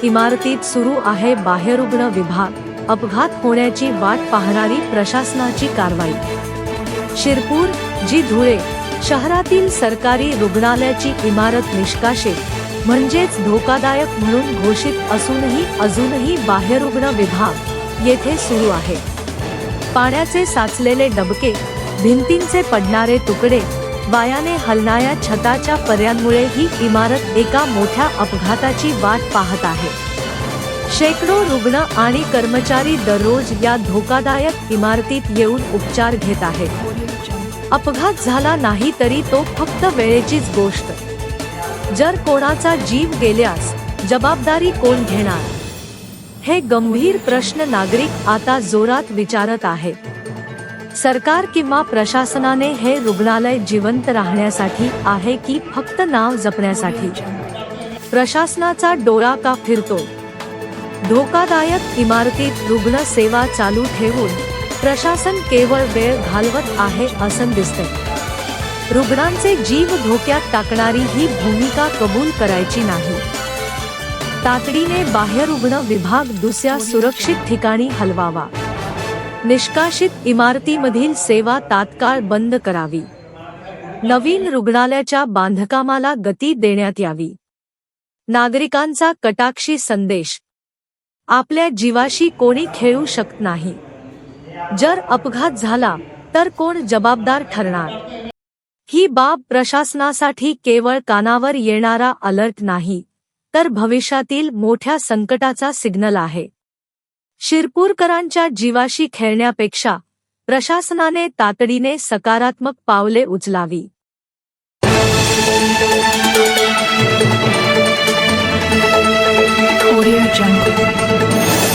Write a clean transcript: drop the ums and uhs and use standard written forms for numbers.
इमारतीत सुरू आहे बाह्यरुग्ण विभाग, अपघात होण्याची वाट पाहणारी प्रशासनाची कारवाई। शिरपूर जी धुळे शहरातील सरकारी रुग्णालयाची इमारत निष्कासित म्हणजेच धोकादायक म्हणून घोषित असूनही अजूनही बाह्यरुग्ण विभाग येथे सुरू आहे। पाण्याचे साचलेले डबके, भिंतींचे पडणारे तुकडे, वायाने हलणाऱ्या छताच्या पर्यांमुळे ही इमारत एका मोठ्या अपघाताची वाट पाहत आहे। शेकडो रुग्ण आणि कर्मचारी दररोज या धोकादायक इमारतीत येऊन उपचार घेत आहेत। अपघात झाला नाही तरी तो फक्त वेळेचीच गोष्ट। जर कोणाचा जीव गेल्यास जबाबदारी कोण घेणार? हे गंभीर प्रश्न नागरिक आता जोरात विचारत आहेत। सरकार किंवा प्रशासनाने हे रुग्णालय जिवंत राहण्यासाठी आहे की फक्त नाव जपण्यासाठी? प्रशासनाचा डोळा का फिरतो? धोकादायक इमारतीत रुग्ण सेवा चालू ठेवून प्रशासन केवळ वेळ घालवत आहे असं दिसतंय। रुग्णांचे जीव धोक्यात टाकणारी ही भूमिका कबूल करायची नाही। तातडीने बाह्यरुग्ण विभाग दुसऱ्या सुरक्षित ठिकाणी हलवावा। निष्कासित इमारतीमधील सेवा तात्काळ बंद करावी। नवीन रुग्णालयाच्या बांधकामाला गती देण्यात यावी। नागरिकांचा कटाक्षी संदेश: आपल्या जीवाशी कोणी खेळू शकत नाही। जर अपघात झाला तर कोण जबाबदार ठरणार? ही बाब प्रशासनासाठी केवळ कानावर येणारा अलर्ट नाही, तर भविष्यातील मोठ्या संकटाचा सिग्नल आहे। शिरपूरकरांच्या जीवाशी खेळण्यापेक्षा प्रशासनाने तातडीने सकारात्मक पावले उचलावी।